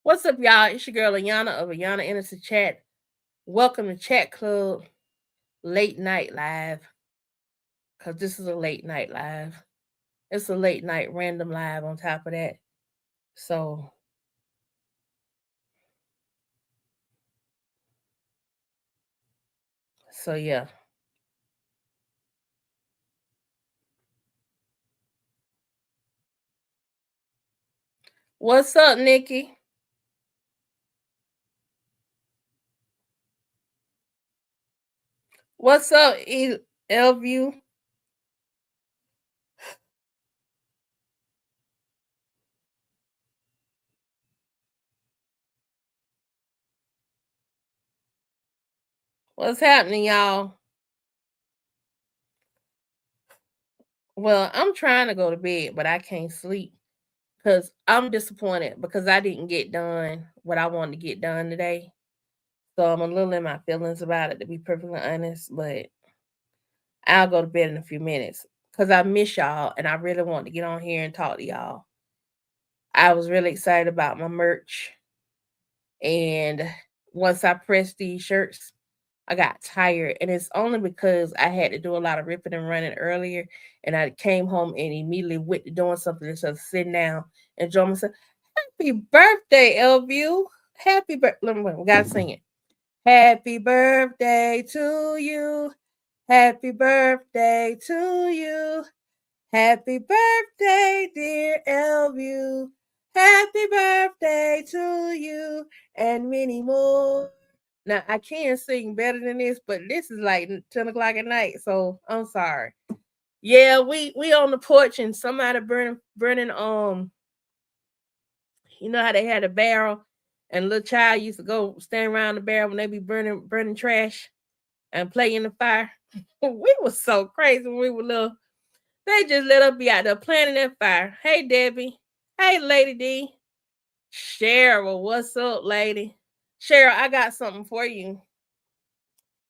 What's up, y'all? It's your girl Ayana of Ayana Innocent Chat. Welcome to Chat Club Late Night Live. Cause this is a late night live. It's a late night random live on top of that. So yeah. What's up, Nikki? What's up, Elview? What's happening, y'all? Well, I'm trying to go to bed, but I can't sleep because I'm disappointed because I didn't get done what I wanted to get done today. So I'm a little in my feelings about it, to be perfectly honest. But I'll go to bed in a few minutes because I miss y'all and I really want to get on here and talk to y'all. I was really excited about my merch. And once I pressed these shirts, I got tired. And it's only because I had to do a lot of ripping and running earlier. And I came home and immediately went to doing something instead of sitting down and enjoying myself. Happy birthday, Elview. Happy birthday. We got to sing it. Happy birthday to you. Happy birthday to you. Happy birthday, dear Elview. Happy birthday to you and many more. Now I can sing better than this, but this is like 10 o'clock at night, so I'm sorry. Yeah, we on the porch and somebody burning you know how they had a barrel and a little child used to go stand around the barrel when they be burning trash and play in the fire. We was so crazy when we were little. They just let us be out there planting that fire. Hey, Debbie. Hey, Lady D. Cheryl, what's up, lady? Cheryl, I got something for you.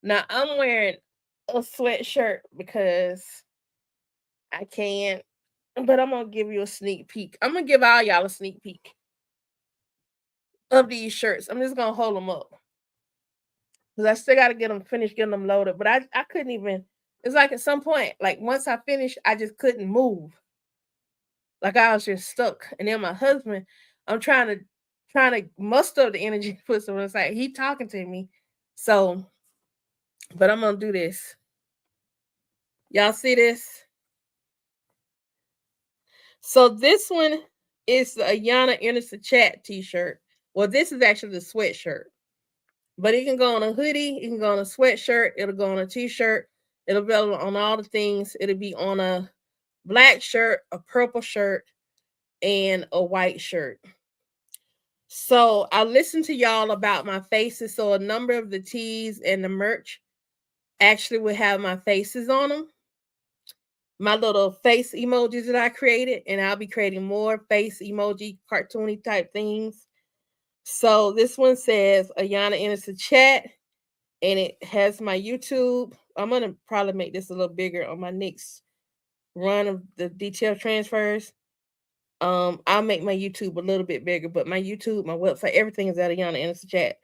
Now, I'm wearing a sweatshirt because I can, but I'm going to give you a sneak peek. I'm going to give all y'all a sneak peek of these shirts. I'm just going to hold them up because I still got to finish getting them loaded. But I couldn't even, it's like at some point, like once I finished, I just couldn't move. Like I was just stuck. And then my husband, I'm trying to muster the energy to put someone aside. He talking to me. So, but I'm gonna do this. Y'all see this? So this one is the Ayana Innocent Chat t-shirt. Well, this is actually the sweatshirt. But it can go on a hoodie, it can go on a sweatshirt, it'll go on a t-shirt, it'll be on all the things. It'll be on a black shirt, a purple shirt, and a white shirt. So I listened to y'all about my faces. So a number of the tees and the merch actually will have my faces on them. My little face emojis that I created, and I'll be creating more face emoji, cartoony type things. So this one says Ayana Innocent Chat, and it has my YouTube. I'm gonna probably make this a little bigger on my next run of the detail transfers. I'll make my YouTube a little bit bigger, but my YouTube, my website, everything is at Ayana Innocent Chat.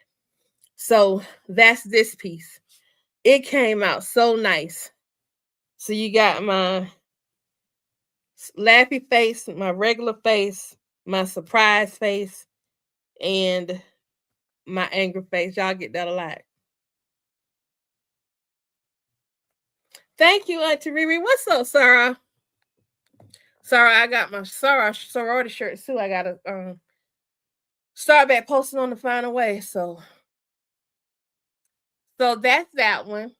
So that's this piece. It came out so nice. So you got my laughy face, my regular face, my surprise face, and my angry face. Y'all get that a lot. Thank you, Auntie Riri. What's up, Sarah? Sarah, I got my Sarah sorority shirt too. I gotta start back posting on the final way. So that's that one.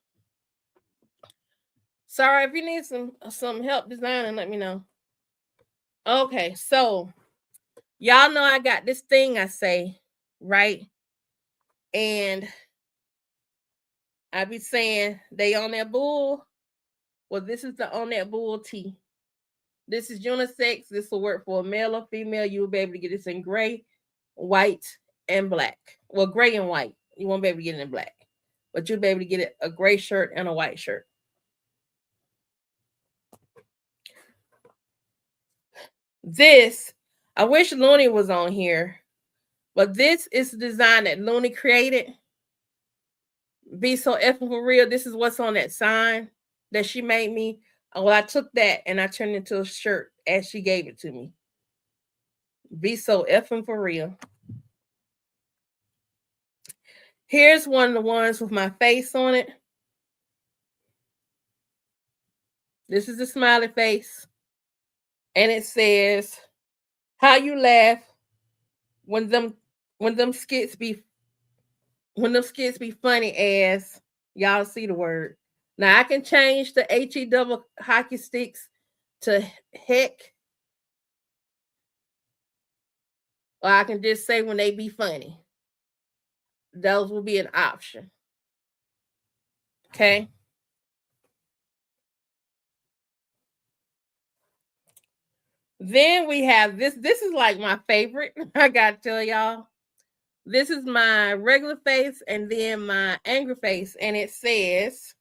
Sarah, if you need some help designing, let me know. Okay, so y'all know I got this thing I say, right? And I be saying they on that bull. Well, this is the on that bull tee. This is unisex. This will work for a male or female. You will be able to get this in gray, white, and black. Well, gray and white. You won't be able to get it in black, but you'll be able to get it a gray shirt and a white shirt. This, I wish Looney was on here, But this is the design that Looney created. Be so effing for real. This is what's on that sign that she made me. Well, I took that and I turned it into a shirt as she gave it to me. Be so effing for real. Here's one of the ones with my face on it. This is the smiley face. And it says, how you laugh when them skits be funny as y'all see the word. Now I can change the HE double hockey sticks to heck. Or I can just say when they be funny. Those will be an option. Okay. Then we have this. This is like my favorite. I gotta tell y'all. This is my regular face and then my angry face. And it says,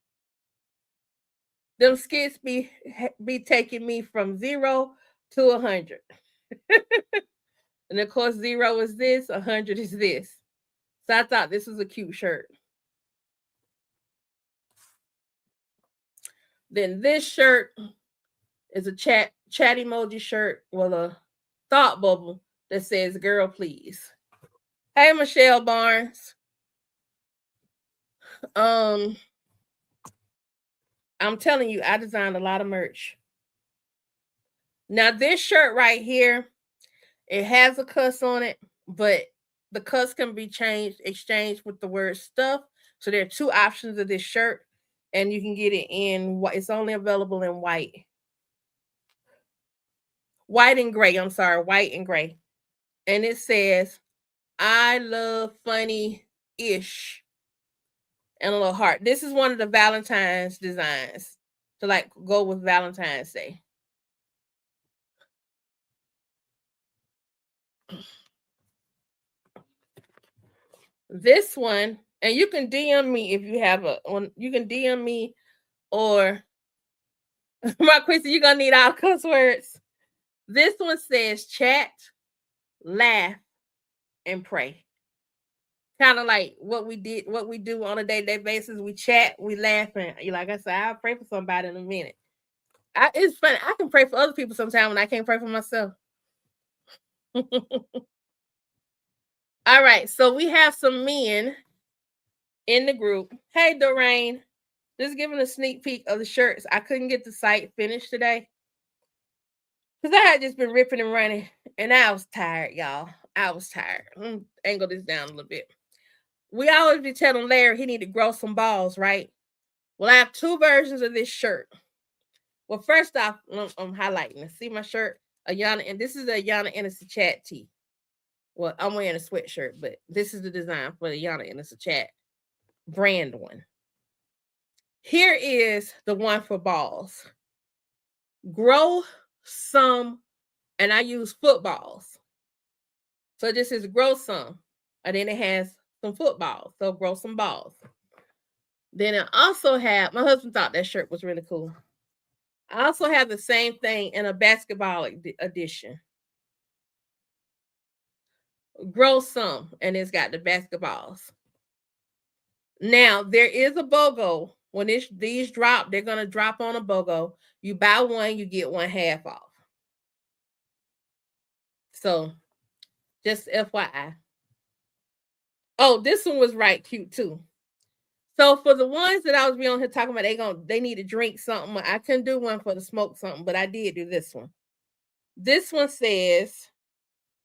them skits be taking me from 0 to 100. And of course, 0 is this, 100 is this. So I thought this was a cute shirt. Then this shirt is a chat emoji shirt with a thought bubble that says "Girl, please." Hey, Michelle Barnes. I'm telling you, I designed a lot of merch. Now this shirt right here, it has a cuss on it, but the cuss can be exchanged with the word stuff. So there are two options of this shirt, and you can get it in what it's only available in white. White and gray. I'm sorry, white and gray. And it says, I love funny-ish. And a little heart. This is one of the Valentine's designs to like go with Valentine's Day. This one, and you can DM me if you have a one. You can DM me or Marquisa, you're gonna need all cuss words. This one says chat, laugh, and pray. Kind of like what we do on a day-to-day basis. We chat, we laugh, and like I said, I'll pray for somebody in a minute. It's funny. I can pray for other people sometimes when I can't pray for myself. All right, so we have some men in the group. Hey, Doreen, just giving a sneak peek of the shirts. I couldn't get the site finished today because I had just been ripping and running, and I was tired, y'all. I was tired. Angle this down a little bit. We always be telling Larry he need to grow some balls, right? Well, I have two versions of this shirt. Well, first off, I'm highlighting. See my shirt, Ayana, and this is the Ayana Innocent Chat tee. Well, I'm wearing a sweatshirt, but this is the design for the Ayana Innocent Chat brand one. Here is the one for balls. Grow some, and I use footballs. So this is grow some, and then it has some footballs. So grow some balls. Then I also have, my husband thought that shirt was really cool. I also have the same thing in a basketball edition. Grow some, and it's got the basketballs. Now there is a BOGO. When these drop, they're gonna drop on a BOGO. You buy one, you get one half off. So, just FYI. Oh, this one was right cute too. So for the ones that I was on here talking about, they need to drink something. I couldn't do one for the smoke something, but I did do this one. This one says,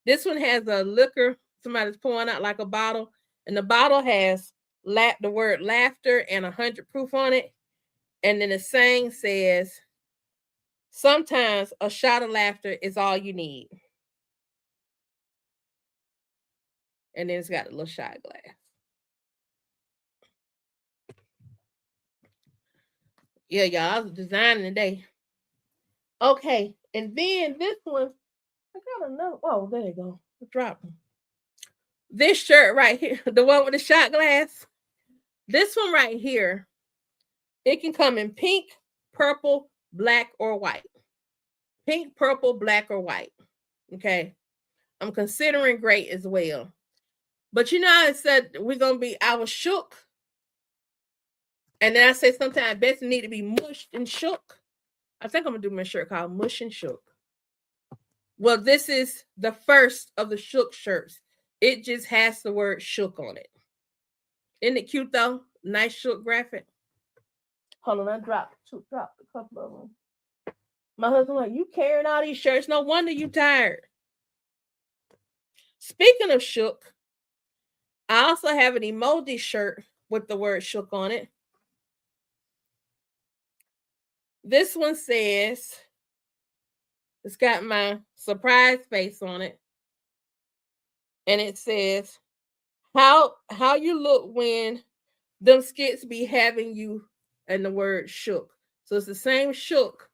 this one has a liquor. Somebody's pouring out like a bottle, and the bottle has the word laughter and 100 proof on it. And then the saying says, sometimes a shot of laughter is all you need. And then it's got a little shot glass. Yeah, y'all, I was designing today. Okay, and then this one, I got another. Oh, there you go. Drop them. This shirt right here, the one with the shot glass. This one right here, it can come in pink, purple, black, or white. Pink, purple, black, or white. Okay. I'm considering gray as well. But you know, I said we're gonna be. I was shook, and then I said sometimes Bethany need to be mushed and shook. I think I'm gonna do my shirt called Mush and Shook. Well, this is the first of the shook shirts. It just has the word shook on it. Isn't it cute though? Nice shook graphic. Hold on, I dropped a couple of them. My husband like, you carrying all these shirts? No wonder you tired. Speaking of shook, I also have an emoji shirt with the word shook on it. This one says, it's got my surprise face on it. And it says, how you look when them skits be having you, and the word shook. So it's the same shook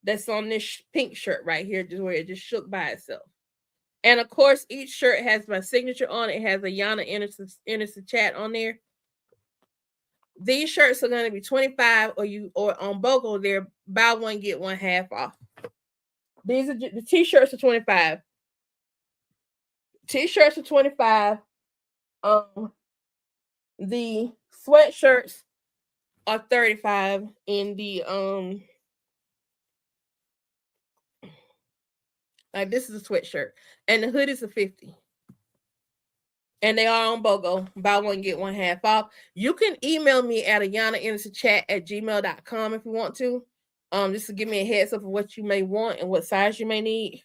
that's on this pink shirt right here, just where it just shook by itself. And of course, each shirt has my signature on it. It has Ayana enters the chat on there. These shirts are going to be 25, or on BOGO, they're buy one get one half off. These are the t-shirts are 25. T-shirts are 25. The sweatshirts are 35, and the like this is a sweatshirt, and the hoodies are 50. And they are on BOGO. Buy one, get one half off. You can email me at ayana@gmail.com if you want to. Just to give me a heads up of what you may want and what size you may need.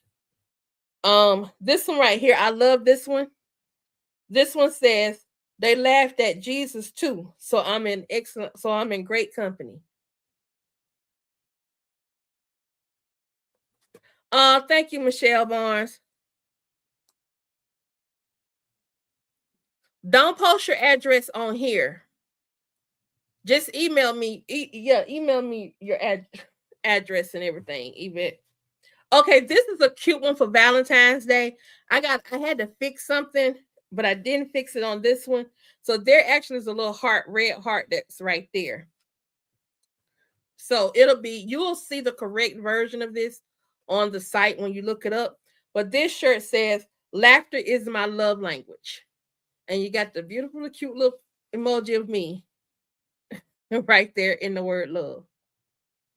This one right here, I love this one. This one says, they laughed at Jesus too. So I'm in great company. Thank you, Michelle Barnes. Don't post your address on here. Just email me. Email me your address and everything, Yvette. Okay, this is a cute one for Valentine's Day. I had to fix something, but I didn't fix it on this one. So there actually is a little red heart that's right there. So you'll see the correct version of this on the site when you look it up. But this shirt says, laughter is my love language. And you got the beautiful, cute little emoji of me right there in the word love.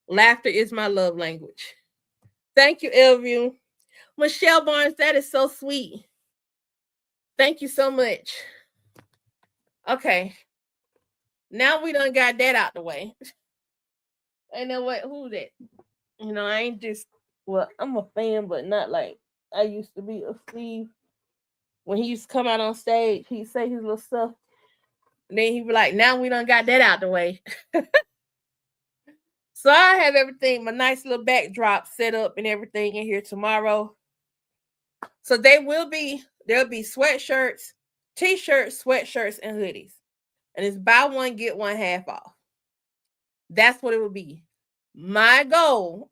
Laughter is my love language. Thank you, Elview. Michelle Barnes, that is so sweet. Thank you so much. Okay. Now we done got that out the way. I know what, who that? I ain't just, well, I'm a fan, but not like I used to be of Steve. When he used to come out on stage, he'd say his little stuff. And then he'd be like, now we done got that out the way. So I have everything, my nice little backdrop set up and everything in here tomorrow. So there'll be sweatshirts, t-shirts, sweatshirts, and hoodies. And it's buy one, get one half off. That's what it will be. My goal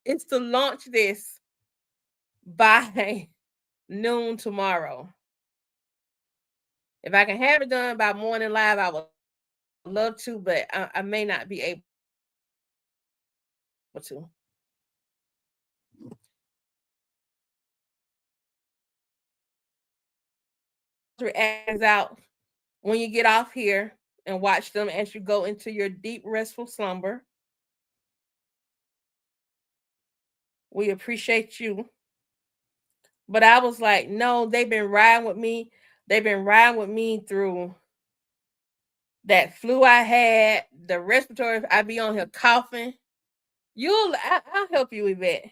is to launch this by noon tomorrow. If I can have it done by morning live, I would love to, but I may not be able to. Ads out when you get off here and watch them as you go into your deep, restful slumber. We appreciate you. But I was like, no, they've been riding with me. They've been riding with me through that flu I had, the respiratory. I be on here coughing. I'll help you with that.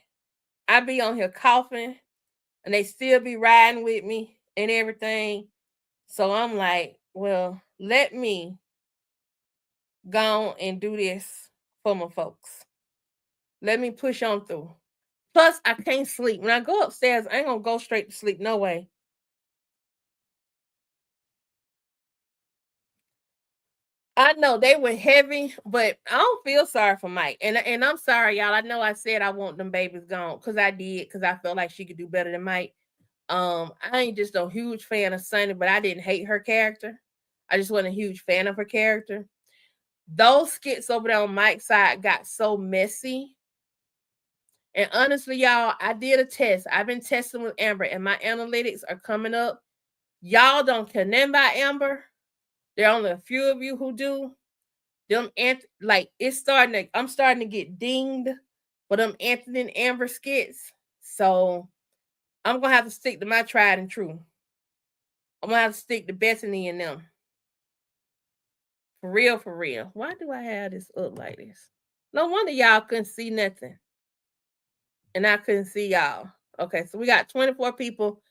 I be on here coughing, and they still be riding with me and everything. So I'm like, well, let me go on and do this for my folks. Let me push on through. Plus, I can't sleep. When I go upstairs, I ain't gonna go straight to sleep. No way. I know they were heavy, but I don't feel sorry for Mike. And I'm sorry, y'all. I know I said I want them babies gone because I did, because I felt like she could do better than Mike. I ain't just a huge fan of Sunny, but I didn't hate her character. I just wasn't a huge fan of her character. Those skits over there on Mike's side got so messy. And honestly, y'all, I did a test. I've been testing with Amber, and my analytics are coming up. Y'all don't care nothing about Amber. There are only a few of you who do. Them like it's starting to I'm starting to get dinged for them Anthony and Amber skits. So I'm gonna have to stick to my tried and true. I'm gonna have to stick to Bethany and them. For real, for real. Why do I have this up like this? No wonder y'all couldn't see nothing. And I couldn't see y'all. Okay, so we got 24 people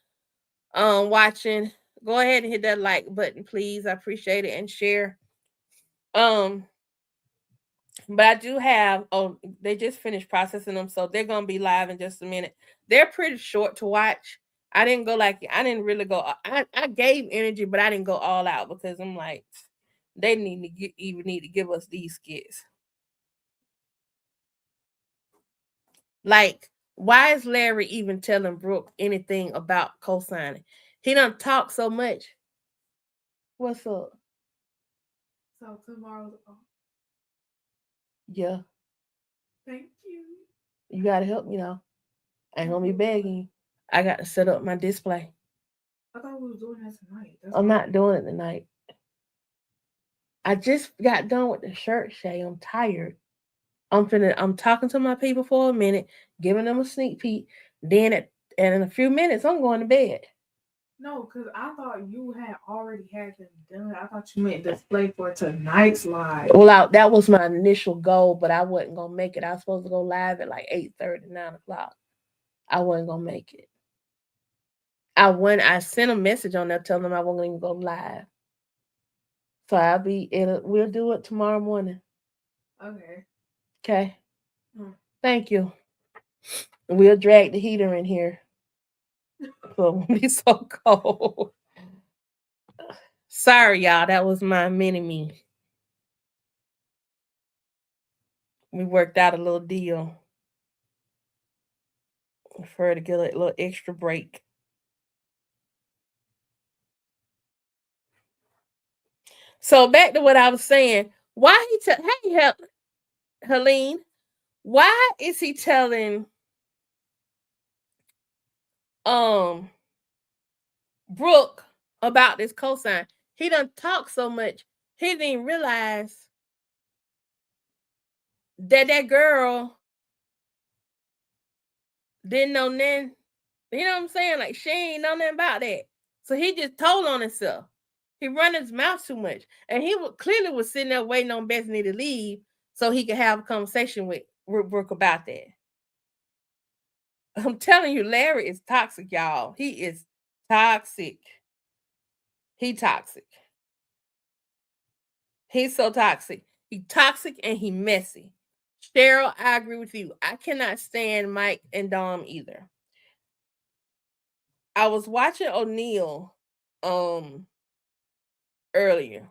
watching. Go ahead and hit that like button, please. I appreciate it and share. Um, but I do have they just finished processing them, so they're gonna be live in just a minute. They're pretty short to watch. I didn't really go I gave energy, but I didn't go all out because I'm like they even need to give us these skits. Like, why is Larry even telling Brooke anything about co-signing? He done talk so much. What's up? So tomorrow's off. Yeah. Thank you. You gotta help me though. I ain't gonna be begging you. I got to set up my display. I thought we were doing that tonight. I'm not doing it tonight. I just got done with the shirt, Shay. I'm tired. I'm talking to my people for a minute, giving them a sneak peek. Then and in a few minutes, I'm going to bed. No, because I thought you had already had them done. I thought you meant display for tonight's live. Well, that was my initial goal, but I wasn't gonna make it. I was supposed to go live at like 8:30, 9 o'clock. I wasn't gonna make it. I sent a message on there telling them I wasn't even go live. So we'll do it tomorrow morning. Okay. Okay. Thank you. We'll drag the heater in here. So it won't be so cold. Sorry, y'all. That was my mini me. We worked out a little deal for her to get a little extra break. So back to what I was saying. Why hey Helene, why is he telling Brooke about this cosign? He done talk so much. He didn't realize that girl didn't know nothing. You know what I'm saying? Like she ain't know nothing about that. So he just told on himself. He run his mouth too much. And he clearly was sitting there waiting on Bethany to leave so he could have a conversation with Brooke about that. I'm telling you, Larry is toxic, y'all. He is toxic. He toxic. He's so toxic. He toxic and he messy. Cheryl, I agree with you. I cannot stand Mike and Dom either. I was watching O'Neal earlier.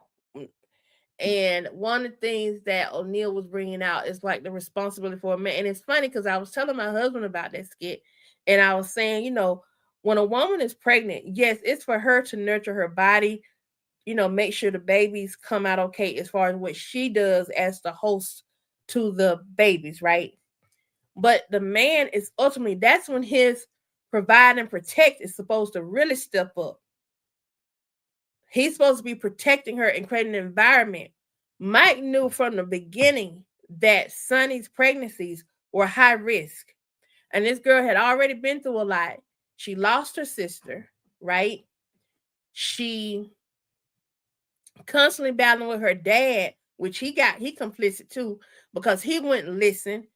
And one of the things that O'Neal was bringing out is like the responsibility for a man. And it's funny because I was telling my husband about that skit. And I was saying, when a woman is pregnant, yes, it's for her to nurture her body, make sure the babies come out okay as far as what she does as the host to the babies, right? But the man is ultimately, that's when his provide and protect is supposed to really step up. He's supposed to be protecting her and creating an environment. Mike knew from the beginning that Sonny's pregnancies were high risk. And this girl had already been through a lot. She lost her sister, right? She constantly battling with her dad, which he complicit too, because he wouldn't listen.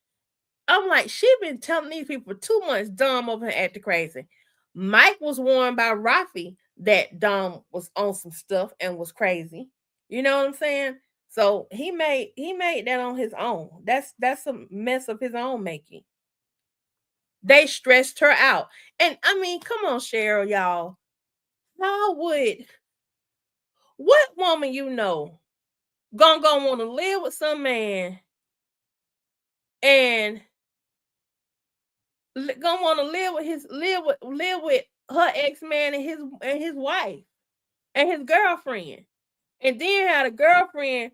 I'm like, she been telling these people for 2 months Dom over here acting crazy. Mike was warned by Rafi that Dom was on some stuff and was crazy. You know what I'm saying? So he made that on his own. That's a mess of his own making. They stressed her out. And I mean, come on, Cheryl, y'all. What woman gonna want to live with some man and gonna want to live with her ex-man and his wife and his girlfriend, and then had a girlfriend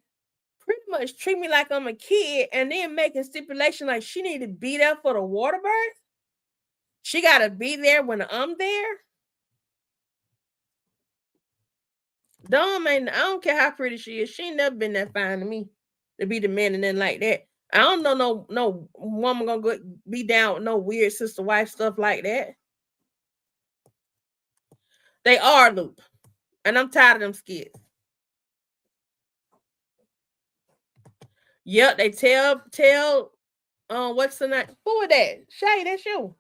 pretty much treat me like I'm a kid, and then making stipulation like she need to be there for the water birth. She gotta be there when I'm there. Dom ain't. I don't care how pretty she is. She ain't never been that fine to me to be demanding nothing like that. I don't know no woman gonna go, be down with no weird sister wife stuff like that. They are Luke, and I'm tired of them skits. Yep, they tell what's the name? Who is that? Shay, that's you.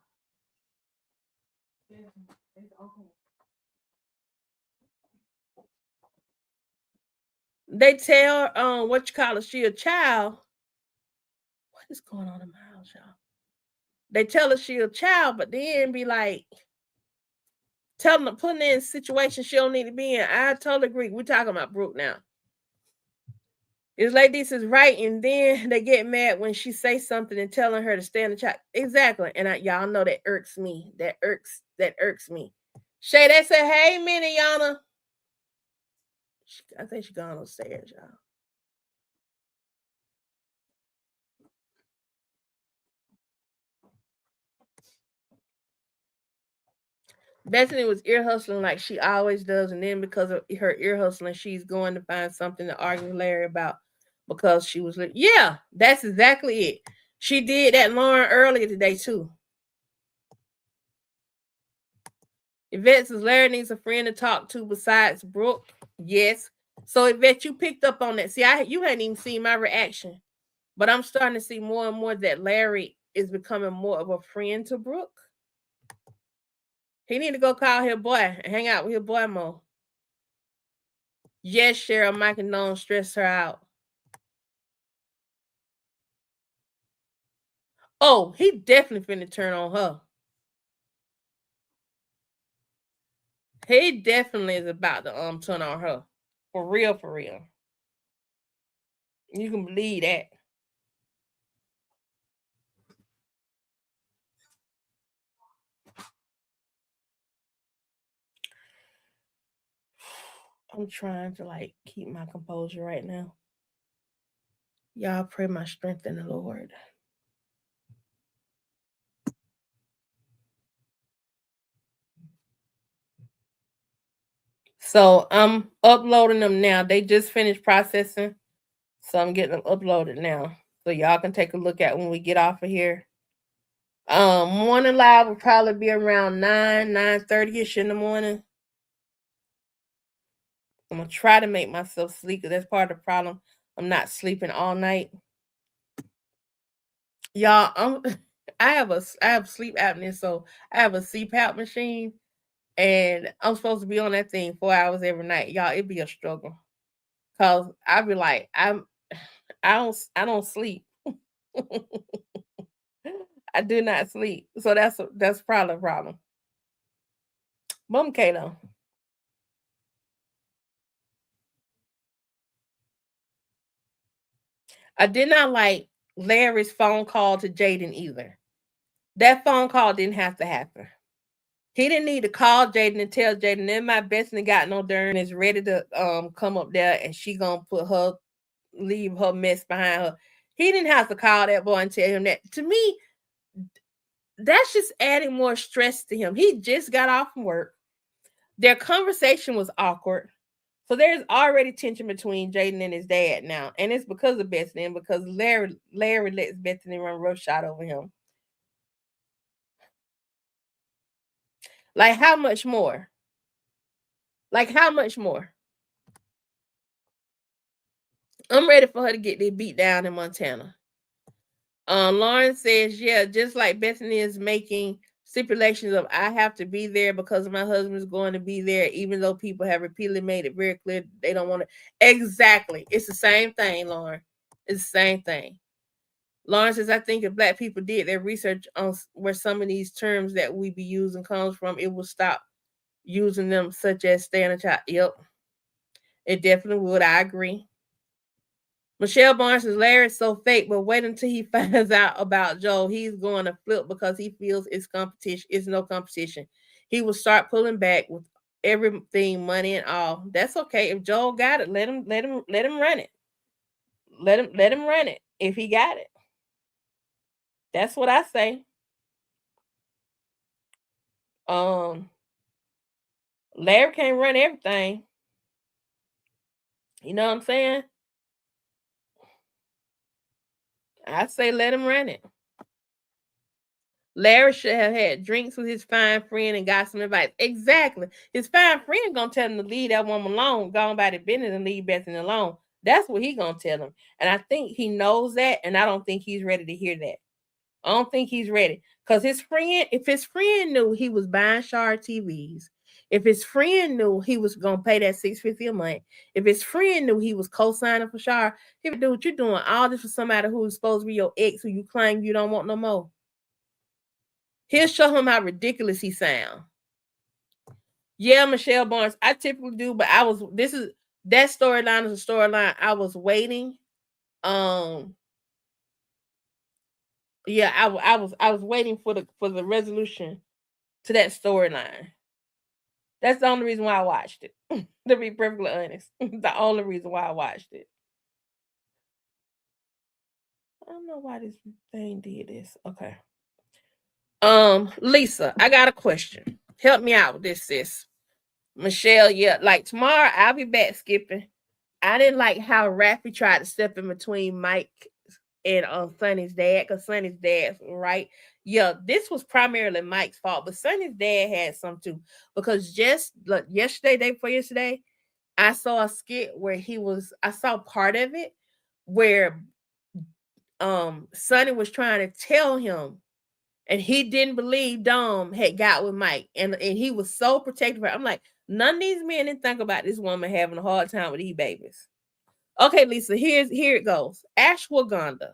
They tell what you call it, she a child. What is going on in my house, y'all? They tell her she a child, but then be like telling her putting her in situations she don't need to be in. I totally agree. We're talking about Brooke now. It's like this is right, and then they get mad when she say something and telling her to stay in the chat. Exactly, and y'all know that irks me. That irks me. Shay, they said, "Hey, Minnie, Ayana." I think she gone upstairs, y'all. Bethany was ear hustling like she always does, and then because of her ear hustling, she's going to find something to argue with Larry about because she was like, yeah, that's exactly it. She did that Lauren earlier today too. Yvette says Larry needs a friend to talk to besides Brooke. Yes. So Yvette, you picked up on that. See, you hadn't even seen my reaction, but I'm starting to see more and more that Larry is becoming more of a friend to Brooke. He need to go call his boy and hang out with his boy more. Yes, Cheryl, Mike and don't stress her out. Oh, he definitely finna turn on her. He definitely is about to turn on her. For real, for real. You can believe that. I'm trying to like keep my composure right now. Y'all pray my strength in the Lord. So I'm uploading them now. They just finished processing. So I'm getting them uploaded now. So y'all can take a look at when we get off of here. Morning live will probably be around 9:30ish in the morning. I'm gonna try to make myself sleep because that's part of the problem. I'm not sleeping all night. Y'all, I have sleep apnea, so I have a CPAP machine, and I'm supposed to be on that thing 4 hours every night. Y'all, it'd be a struggle. Cause I'd be like, I don't sleep. I do not sleep. So that's probably a problem. But I'm okay though. I did not like Larry's phone call to Jaden either. That phone call didn't have to happen. He didn't need to call Jaden and tell Jaden that my Bethany got no darn is ready to come up there and she gonna leave her mess behind her. He didn't have to call that boy and tell him that. To me, that's just adding more stress to him. He just got off from work. Their conversation was awkward. So there's already tension between Jaden and his dad now. And it's because of Bethany and because Larry lets Bethany run roughshod over him. Like how much more? Like how much more? I'm ready for her to get their beat down in Montana. Lauren says, yeah, just like Bethany is making stipulations of I have to be there because my husband's going to be there, even though people have repeatedly made it very clear they don't want to. Exactly. It's the same thing, Lauren. It's the same thing. Lauren says, I think if black people did their research on where some of these terms that we be using comes from, it will stop using them, such as staying a child. Yep. It definitely would. I agree. Michelle Barnes says Larry's so fake, but wait until he finds out about Joe. He's going to flip because he feels it's competition. It's no competition. He will start pulling back with everything, money and all. That's okay. If Joe got it, let him run it. Let him run it if he got it. That's what I say. Um, Larry can't run everything. You know what I'm saying? I say let him run it. Larry should have had drinks with his fine friend and got some advice. Exactly. His fine friend gonna tell him to leave that woman alone, go on by the business and leave Bethany alone. That's what he gonna tell him. And I think he knows that, and I don't think he's ready to hear that. I don't think he's ready. Because his friend, if his friend knew he was buying Shard TVs, if his friend knew he was gonna pay that $650 a month, if his friend knew he was co-signing for Shard, he would do what you're doing, all this for somebody who's supposed to be your ex who you claim you don't want no more. He'll show him how ridiculous he sound. Yeah, Michelle Barnes. I typically do, but that storyline is a storyline I was waiting. Um, yeah, I was waiting for the resolution to that storyline. That's the only reason why I watched it. To be perfectly honest, the only reason why I watched it. I don't know why this thing did this. Okay. Lisa, I got a question. Help me out with this, sis. Michelle, yeah, like tomorrow I'll be back skipping. I didn't like how Raffy tried to step in between Mike and Sonny's dad, because Sonny's dad's right. Yeah, this was primarily Mike's fault, but Sonny's dad had some too. Because just like yesterday, day before yesterday, I saw a skit where I saw part of it where Sonny was trying to tell him, and he didn't believe Dom had got with Mike, and he was so protective of her. I'm like, none of these men didn't think about this woman having a hard time with these babies. Okay, Lisa, here it goes. Ashwagandha.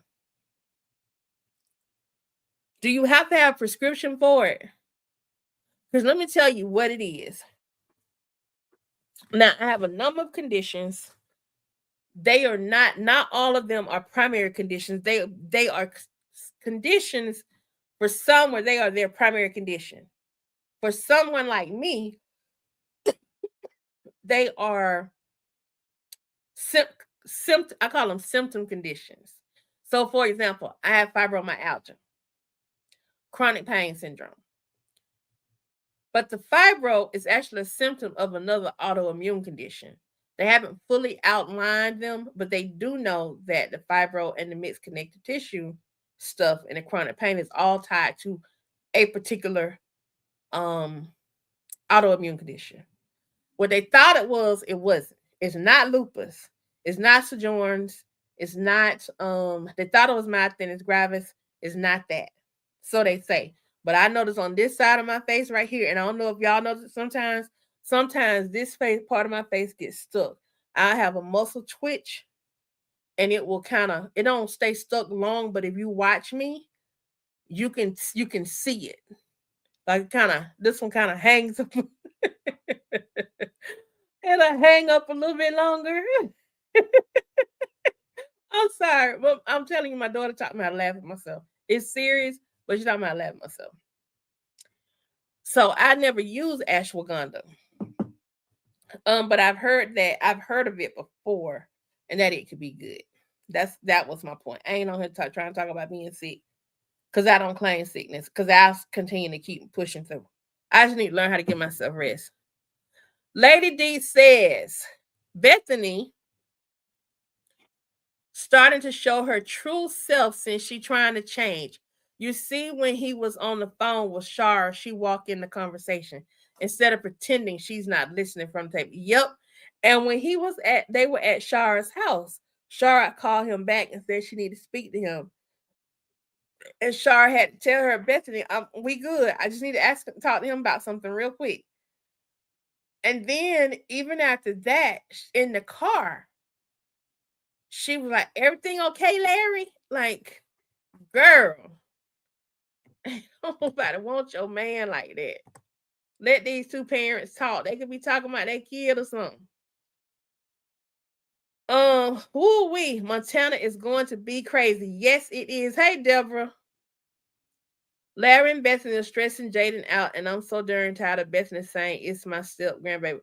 Do you have to have a prescription for it? Because let me tell you what it is. Now, I have a number of conditions. They are not all of them are primary conditions. They are conditions for some where they are their primary condition. For someone like me, they are I call them symptom conditions. So, for example, I have fibromyalgia, chronic pain syndrome. But the fibro is actually a symptom of another autoimmune condition. They haven't fully outlined them, but they do know that the fibro and the mixed connective tissue stuff and the chronic pain is all tied to a particular autoimmune condition. What they thought it wasn't. It's not lupus. It's not Sjorgen's. It's not they thought it was myasthenia gravis. It's not that. So they say. But I notice on this side of my face right here, and I don't know if y'all notice sometimes this face part of my face gets stuck. I have a muscle twitch, and it don't stay stuck long, but if you watch me, you can see it. Like this one kind of hangs up. And I hang up a little bit longer. I'm sorry, but I'm telling you, my daughter taught me how to laugh at myself. It's serious, but she taught me how to laugh at myself. So I never use ashwagandha. But I've heard of it before, and that it could be good. That was my point. I ain't on here trying to talk about being sick, because I don't claim sickness, because I'll continue to keep pushing through. I just need to learn how to give myself rest. Lady D says, Bethany starting to show her true self since she trying to change. You see, when he was on the phone with Shar, she walked in the conversation instead of pretending she's not listening from the tape. Yep. And when they were at Shar's house, Shar called him back and said she needed to speak to him. And Shar had to tell her, Bethany, we good. I just need to talk to him about something real quick. And then even after that, in the car, she was like, everything okay, Larry? Like, girl, nobody wants your man like that. Let these two parents talk. They could be talking about their kid or something. Montana is going to be crazy. Yes, it is. Hey, Deborah. Larry and Bethany are stressing Jaden out, and I'm so darn tired of Bethany saying it's my step grandbaby.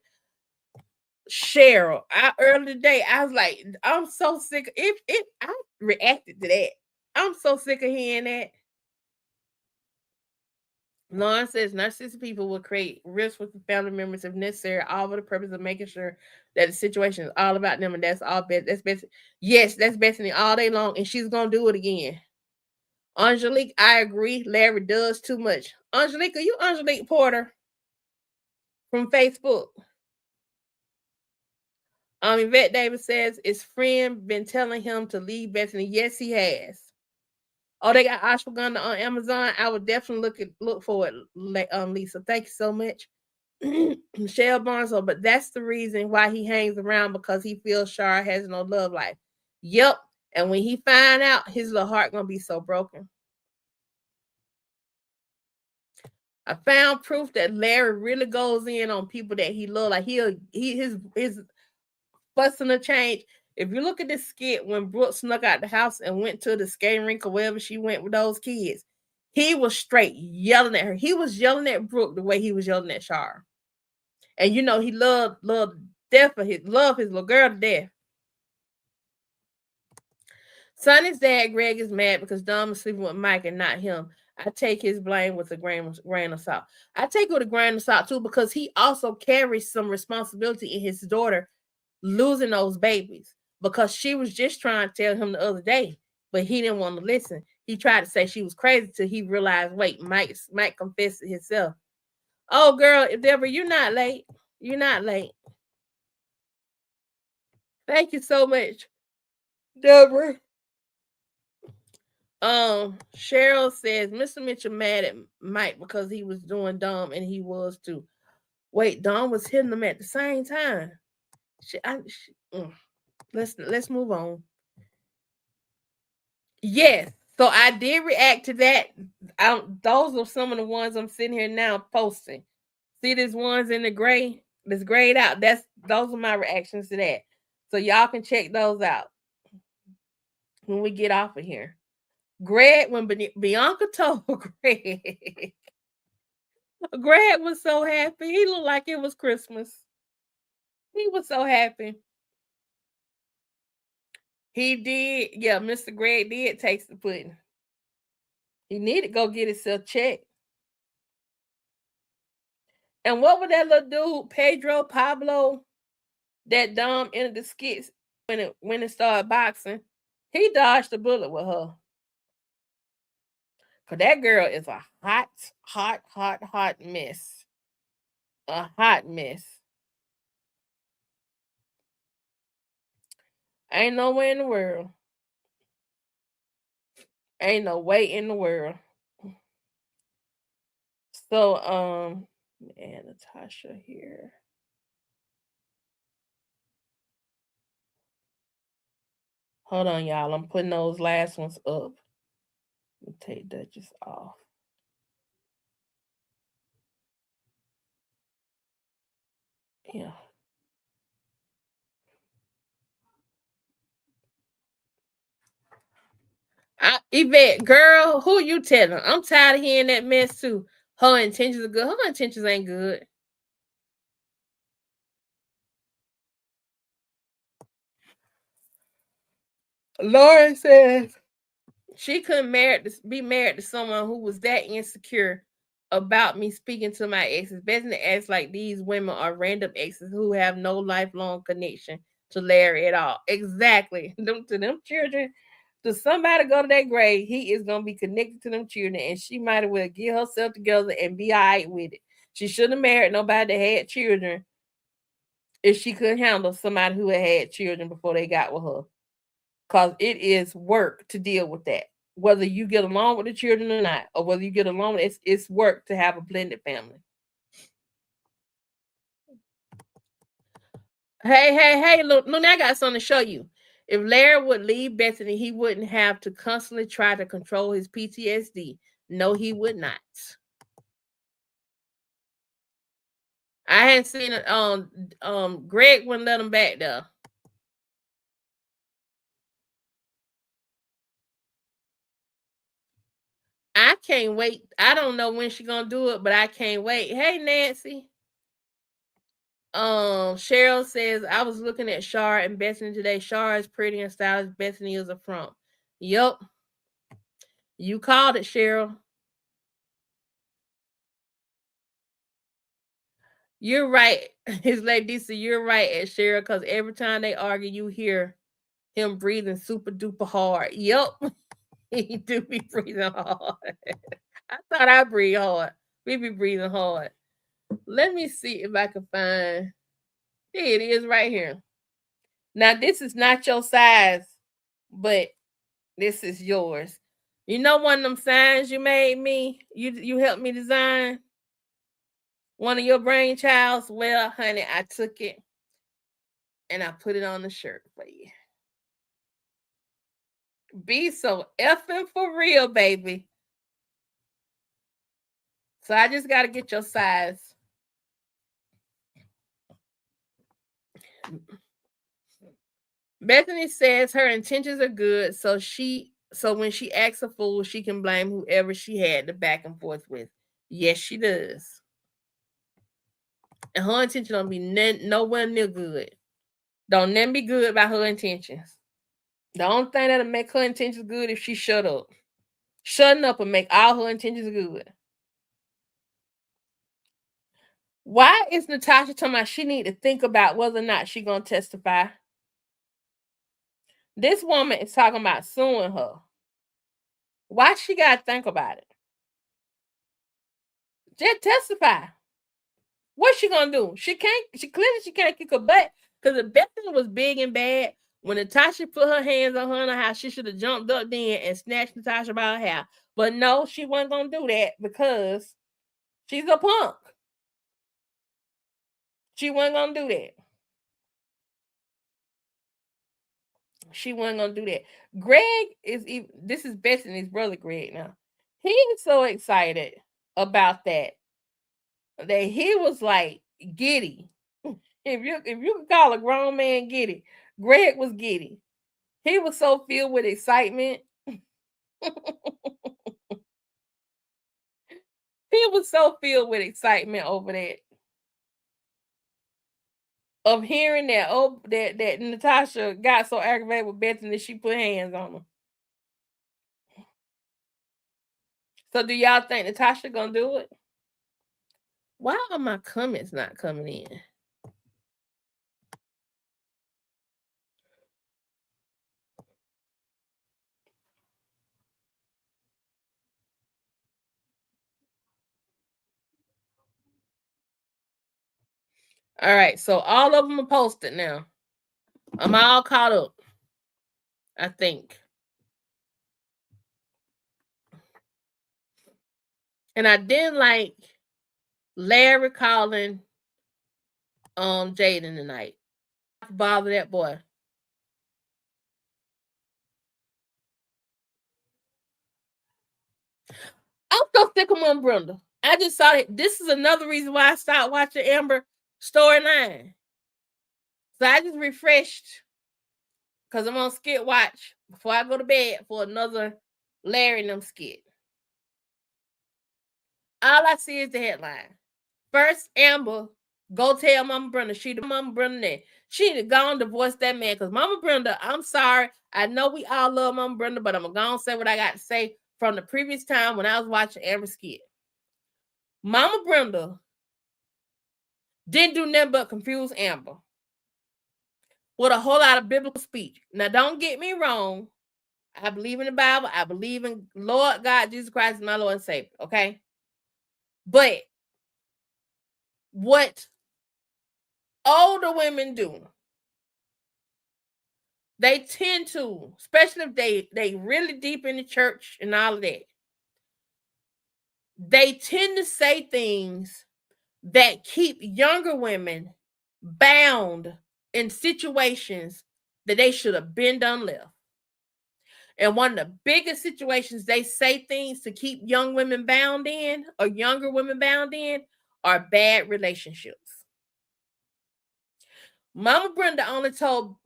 Cheryl, earlier today, I was like, I'm so sick. I reacted to that. I'm so sick of hearing that. Lauren says narcissistic people will create risks with the family members if necessary, all for the purpose of making sure that the situation is all about them, and that's all. That's Bethany. Yes, that's Bethany all day long, and she's gonna do it again. Angelique, I agree. Larry does too much. Angelique, are you Angelique Porter from Facebook? Yvette Davis says his friend been telling him to leave Bethany. Yes, he has. Oh, they got ashwagandha on Amazon. I would definitely look for it, Lisa. Thank you so much. Michelle Barnes, but that's the reason why he hangs around because he feels Shar has no love life. Yep. And when he find out, his little heart gonna be so broken. I found proof that Larry really goes in on people that he loves. Like his fussing to change. If you look at this skit when Brooke snuck out the house and went to the skating rink or wherever she went with those kids, he was straight yelling at her. He was yelling at Brooke the way he was yelling at Shar. And you know he loved death for his little girl to death. Sonny's dad, Greg, is mad because Dom is sleeping with Mike and not him. I take his blame with a grain of salt. I take it with a grain of salt too because he also carries some responsibility in his daughter losing those babies because she was just trying to tell him the other day, but he didn't want to listen. He tried to say she was crazy till he realized, wait, Mike confessed it himself. Oh, girl, Deborah, you're not late. You're not late. Thank you so much, Deborah. Cheryl says Mr. Mitchell mad at Mike because he was doing dumb and he was too. Wait, Dom was hitting them at the same time. Let's move on. Yes, so I did react to that. Those are some of the ones I'm sitting here now posting. See these ones in the gray, this grayed out. Those are my reactions to that. So y'all can check those out when we get off of here. Greg, when Bianca told Greg, Greg was so happy. He looked like it was Christmas. He was so happy. He did. Yeah, Mr. Greg did taste the pudding. He needed to go get himself checked. And what was that little dude, Pedro Pablo, that Dom entered the skits when it started boxing? He dodged the bullet with her. Cause that girl is a hot mess. A hot mess. Ain't no way in the world. Ain't no way in the world. So, and Natasha here. Hold on, y'all. I'm putting those last ones up. Let me take Duchess off. Yeah. Yvette, girl, who you telling? I'm tired of hearing that mess too. Her intentions are good. Her intentions ain't good. Lauren says she couldn't be married to someone who was that insecure about me speaking to my exes. Bethany acts like these women are random exes who have no lifelong connection to Larry at all. Exactly. To them children, to somebody go to that grave, he is gonna be connected to them children, and she might as well get herself together and be all right with it. She shouldn't have married nobody that had children if she couldn't handle somebody who had children before they got with her. Because it is work to deal with that. Whether you get along with the children or not, or whether you get along, it's work to have a blended family. Hey, look, now I got something to show you. If Larry would leave Bethany, he wouldn't have to constantly try to control his PTSD. No, he would not. I hadn't seen it. Greg wouldn't let him back there. I can't wait. I don't know when she's gonna do it, but I can't wait. Hey, Nancy. Cheryl says I was looking at Shar and Bethany today. Shar is pretty and stylish. Bethany is a front. Yup. You called it, Cheryl. You're right. His lady D said, you're right, at Cheryl, because every time they argue, you hear him breathing super duper hard. Yup. He do be breathing hard. I thought I breathe hard. We be breathing hard. Let me see if I can find. Here it is right here. Now this is not your size, but this is yours. You know one of them signs you made me? You helped me design? One of your brainchilds? Well, honey, I took it and I put it on the shirt for you. Be so effing for real, baby. So I just gotta get your size. Bethany says her intentions are good, so when she acts a fool, she can blame whoever she had the back and forth with. Yes, she does. And her intention don't be nowhere near good. Don't never be good about her intentions. The only thing that'll make her intentions good if she shut up. Shutting up and make all her intentions good. Why is Natasha talking about she need to think about whether or not she gonna testify? This woman is talking about suing her. Why she gotta think about it? Just testify. What's she gonna do? She can't kick her butt, because if Bethany was big and bad, when Natasha put her hands on her in the house, she should have jumped up then and snatched Natasha by her hair. But no, she wasn't gonna do that because she's a punk. She wasn't gonna do that. She wasn't gonna do that. Greg is even, this is Bethany's brother, Greg. Now he's so excited about that he was like giddy. If you could call a grown man giddy, Greg was giddy. He was so filled with excitement. He was so filled with excitement over that. Of hearing that, that Natasha got so aggravated with Bethany that she put hands on him. So do y'all think Natasha gonna do it? Why are my comments not coming in? All right, so all of them are posted now. I'm all caught up, I think. And I didn't like Larry calling Jaden tonight. Bother that boy. I'm so sick of Mom Brenda. I just saw it. This is another reason why I stopped watching Amber storyline. So I just refreshed because I'm on skit watch before I go to bed for another Larry and them skit. All I see is the headline. First, Amber go tell Mama Brenda she the Mama Brenda that she need to go and divorce that man, because Mama Brenda, I'm sorry, I know we all love Mama Brenda, but I'm gonna go and say what I got to say from the previous time when I was watching Amber skit. Mama Brenda didn't do nothing but confuse Amber with a whole lot of biblical speech. Now, don't get me wrong. I believe in the Bible. I believe in Lord God, Jesus Christ, my Lord and Savior. Okay. But what older women do, they tend to, especially if they really deep in the church and all of that, they tend to say things that keep younger women bound in situations that they should have been done left. And one of the biggest situations they say things to keep young women bound in, or younger women bound in, are bad relationships. Mama Brenda only told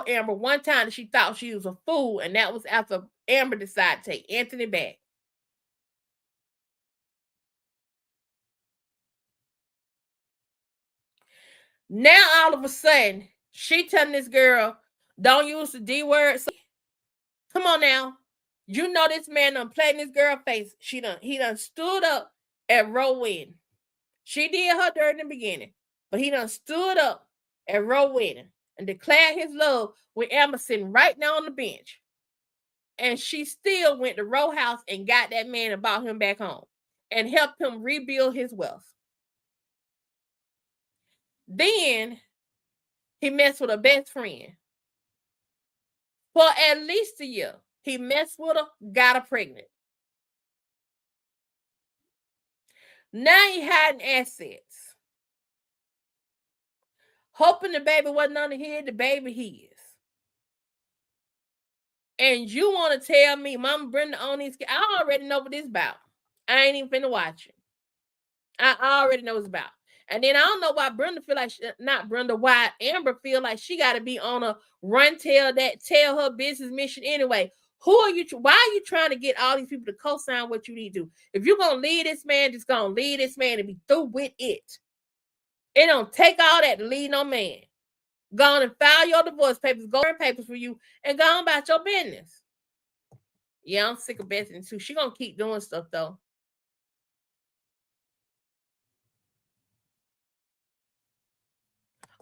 Amber one time that she thought she was a fool, and that was after Amber decided to take Anthony back. Now all of a sudden, she telling this girl, don't use the D word. So, come on now. You know this man done played in this girl face. He done stood up at Rowan She did her dirt in the beginning, but he done stood up at Roe wedding and declared his love with Amber sitting right now on the bench. And she still went to Roe house and got that man and brought him back home and helped him rebuild his wealth. Then he messed with her best friend for at least a year. He messed with her, got her pregnant. Now he hiding assets. Hoping the baby wasn't under here, the baby he is. And you want to tell me Mama Brenda on these? I already know what this about. I ain't even finna watch it. I already know what it's about. And then I don't know why Brenda feel like not Brenda, why Amber feel like she got to be on a run tell her business mission anyway. Who are you? Why are you trying to get all these people to co-sign what you need to do? If you're gonna lead this man, just gonna lead this man and be through with it. It don't take all that to lead no man. Go on and file your divorce papers, go earn papers for you, and go on about your business. Yeah, I'm sick of Bethany too. She gonna keep doing stuff though.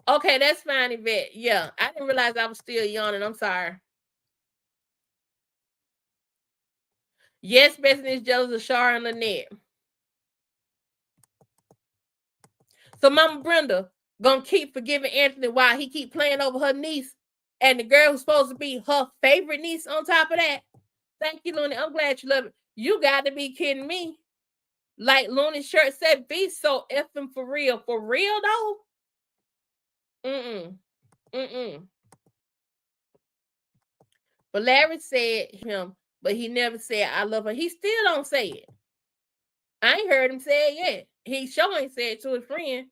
Okay, that's fine, Yvette. Yeah, I didn't realize I was still yawning. I'm sorry. Yes, Bethany is jealous of Shar and Lynette. So Mama Brenda gonna keep forgiving Anthony while he keep playing over her niece and the girl who's supposed to be her favorite niece on top of that. Thank you, Looney. I'm glad you love it. You got to be kidding me. Like Looney's shirt said, be so effing for real. For real though? Mm-mm. Mm-mm. But Larry said him, but he never said I love her. He still don't say it. I ain't heard him say it yet. He sure ain't said it to his friend.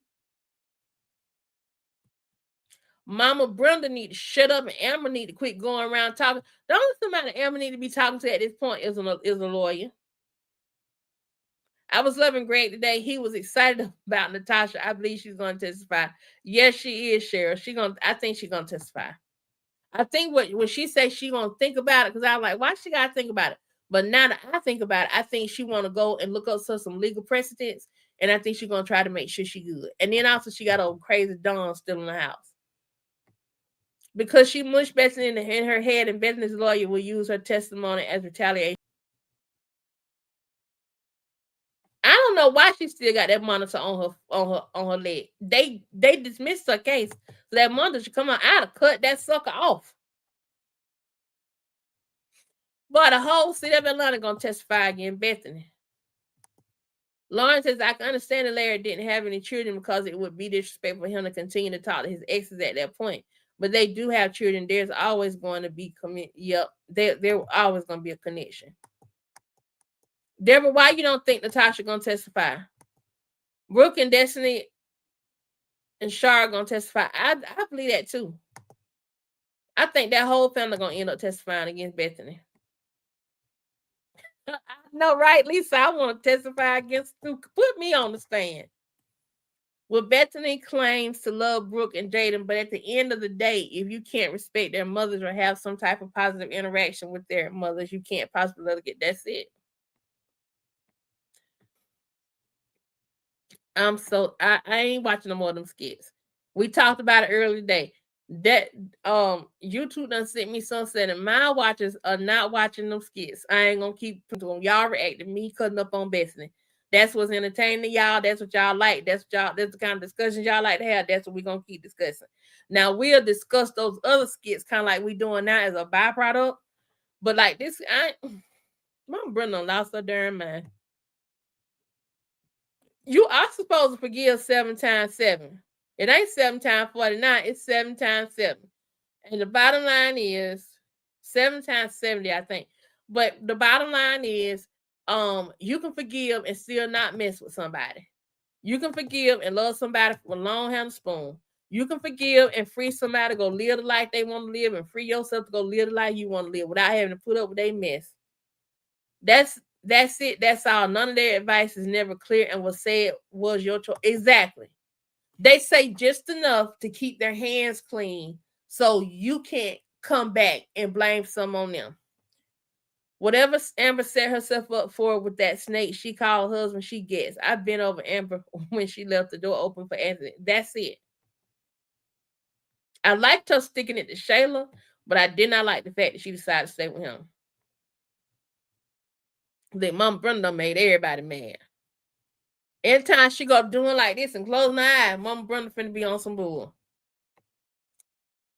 Mama Brenda need to shut up and Amber need to quit going around talking. The only somebody Amber need to be talking to at this point is a lawyer. I was loving Greg today. He was excited about Natasha. I believe she's going to testify. Yes, she is, Cheryl. I think she's going to testify. I think when she says she gonna think about it, because I was like, why she gotta think about it? But now that I think about it, I think she want to go and look up some legal precedents, and I think she's gonna try to make sure she good. And then also she got a crazy Dawn still in the house because she mushed Bethany in her head, and Bethany's lawyer will use her testimony as retaliation. I don't know why she still got that monitor on her leg. They dismissed her case, so that monitor should come out. I'd have cut that sucker off. But the whole city of Atlanta gonna testify against Bethany. Lauren says, I can understand that Larry didn't have any children because it would be disrespectful for him to continue to talk to his exes at that point. But they do have children. There's always going to be there always going to be a connection. Deborah, why you don't think Natasha gonna testify? Brooke and Destiny and Shar gonna testify. I believe that too. I think that whole family gonna end up testifying against Bethany. I know, right, Lisa? I want to testify against you. Put me on the stand. Well, Bethany claims to love Brooke and Jaden, but at the end of the day, if you can't respect their mothers or have some type of positive interaction with their mothers, you can't possibly let it get. That's it. I ain't watching no more of them skits. We talked about it earlier today. That YouTube done sent me some said and my watchers are not watching them skits. I ain't gonna keep them. Y'all reacting me cutting up on Bethany. That's what's entertaining to y'all. That's what y'all like. That's the kind of discussions y'all like to have. That's what we're gonna keep discussing. Now we'll discuss those other skits kind of like we doing now as a byproduct. But like this, my Brenda lost her darn mind. You are supposed to forgive 7 times 7. It ain't 7 times 49, it's 7 times 7. And the bottom line is 7 times 70, I think. But the bottom line is you can forgive and still not mess with somebody. You can forgive and love somebody with a long handle spoon. You can forgive and free somebody to go live the life they want to live and free yourself to go live the life you want to live without having to put up with their mess. That's it. That's all. None of their advice is never clear, and was said was your choice. Exactly. They say just enough to keep their hands clean so you can't come back and blame some on them. Whatever Amber set herself up for with that snake she called husband, she gets. I've been over Amber when she left the door open for Anthony. That's it. I liked her sticking it to Shayla, but I did not like the fact that she decided to stay with him. The Mama Brenda done made everybody mad. Anytime she go doing like this and closing her eyes, Mama Brenda finna be on some bull.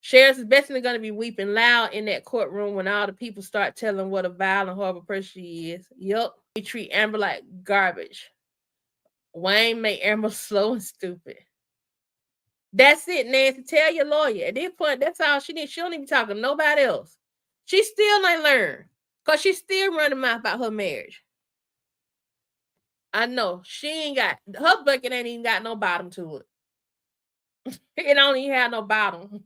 Sheriff Bethany gonna be weeping loud in that courtroom when all the people start telling what a vile and horrible person she is. Yup. We treat Amber like garbage. Wayne made Amber slow and stupid. That's it, Nancy. Tell your lawyer. At this point, that's all she needs. She don't even talk to nobody else. She still ain't learned. Because she's still running mouth about her marriage. I know. She ain't got, her bucket ain't even got no bottom to it. It don't even have no bottom.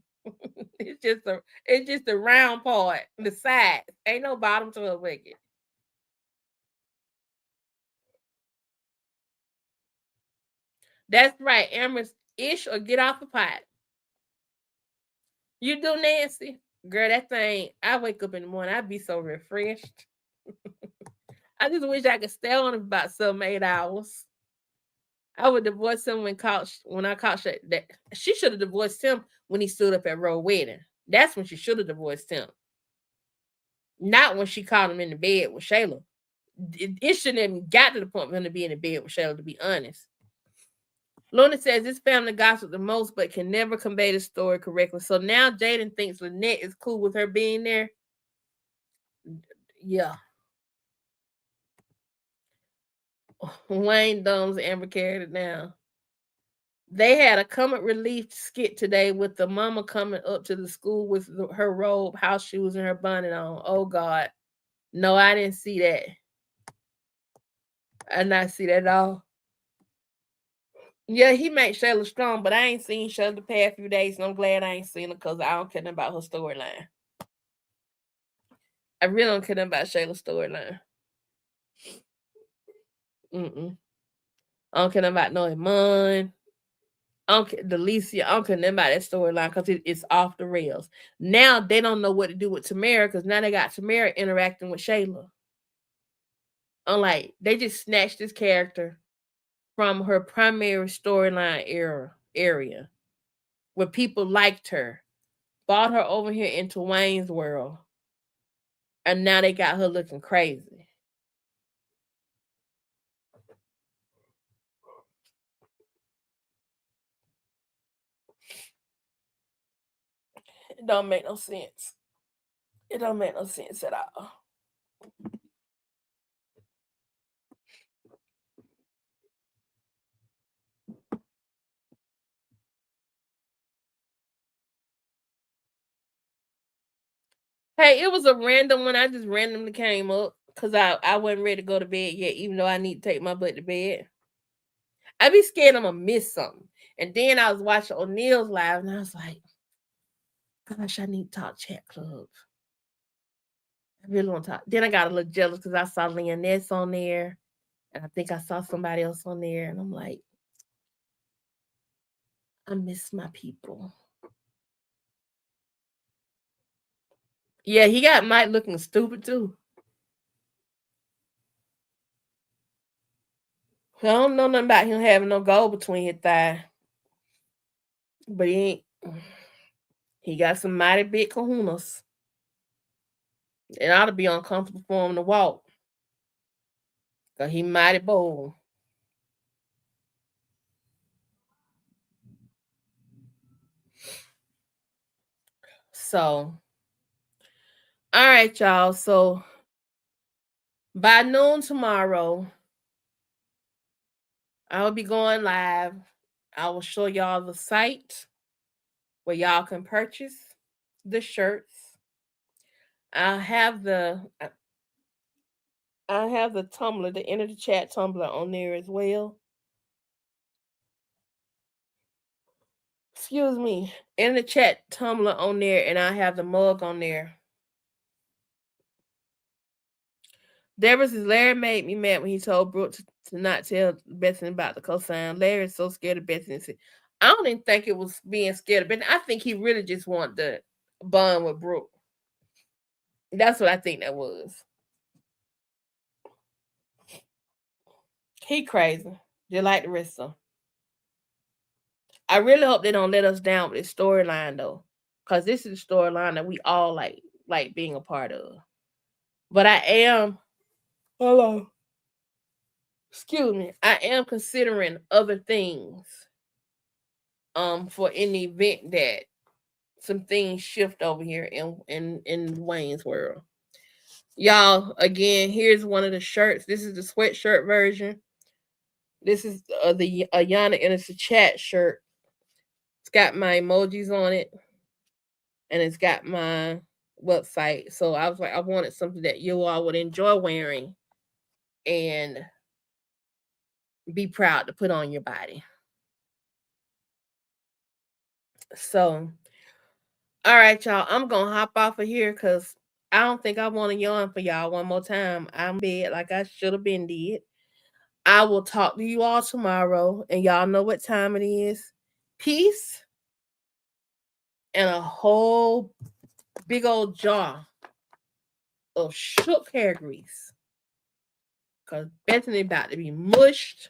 It's just the round part, the side. Ain't no bottom to her bucket. That's right. Amber's ish or get off the pot. You do, Nancy? Girl, that thing, I wake up in the morning, I be so refreshed. I just wish I could stay on it about 7 8 hours. I would divorce him when I caught that she should have divorced him when he stood up at Roe wedding. That's when she should have divorced him. Not when she caught him in the bed with Shayla. It shouldn't have got to the point for him to be in the bed with Shayla, to be honest. Luna says this family gossip the most, but can never convey the story correctly. So now Jaden thinks Lynette is cool with her being there. Yeah. Wayne Dumbs Amber carried it down. They had a comic relief skit today with the mama coming up to the school with her robe, house shoes, and her bonnet on. Oh God. No, I didn't see that. I did not see that at all. Yeah, he made Shayla strong, but I ain't seen Shayla the past few days, and I'm glad I ain't seen her because I don't care nothing about her storyline. I really don't care nothing about Shayla's storyline. I don't care nothing about no Iman. I don't care, Delicia. I don't care nothing about that storyline because it's off the rails. Now they don't know what to do with Tamara because now they got Tamara interacting with Shayla. Unlike they just snatched this character from her primary storyline area where people liked her, brought her over here into Wayne's world, and now they got her looking crazy. It don't make no sense. It don't make no sense at all. Hey, it was a random one. I just randomly came up because I wasn't ready to go to bed yet, even though I need to take my butt to bed. I be scared I'm gonna miss something. And then I was watching O'Neill's live, and I was like, "Gosh, I need to talk chat club. I really want to talk." Then I got a little jealous because I saw Leoness on there, and I think I saw somebody else on there, and I'm like, I miss my people. Yeah, he got Mike looking stupid too. I don't know nothing about him having no gold between his thighs, but he ain't. He got some mighty big kahunas. It ought to be uncomfortable for him to walk. Cause he mighty bold. So, all right, y'all. So by noon tomorrow, I'll be going live. I will show y'all the site where y'all can purchase the shirts. I'll have the Tumblr, the Enter the Chat Tumblr on there as well. Excuse me. Enter the Chat Tumblr on there, and I have the mug on there. Deborah says Larry made me mad when he told Brooke to not tell Bethany about the cosign. Larry is so scared of Bethany. I don't even think it was being scared of Bethany. I think he really just wanted to bond with Brooke. That's what I think that was. He crazy. Just like the rest of them. I really hope they don't let us down with this storyline though. Cause this is the storyline that we all like being a part of. But I am hello. Excuse me. I am considering other things for in the event that some things shift over here in Wayne's world. Y'all, again, here's one of the shirts. This is the sweatshirt version. This is the Ayana and it's a chat shirt. It's got my emojis on it, and it's got my website. So I was like, I wanted something that you all would enjoy wearing and be proud to put on your body. So, all right, y'all. I'm gonna hop off of here because I don't think I want to yawn for y'all one more time. I'm bed like I should have been did. I will talk to you all tomorrow, and y'all know what time it is. Peace and a whole big old jar of shook hair grease. Cause Bethany about to be mushed,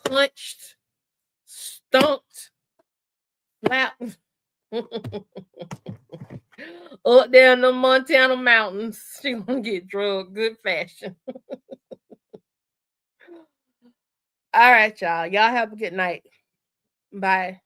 punched, stomped, slapped up there in the Montana mountains. She gonna get drugged good fashion. All right, y'all. Y'all have a good night. Bye.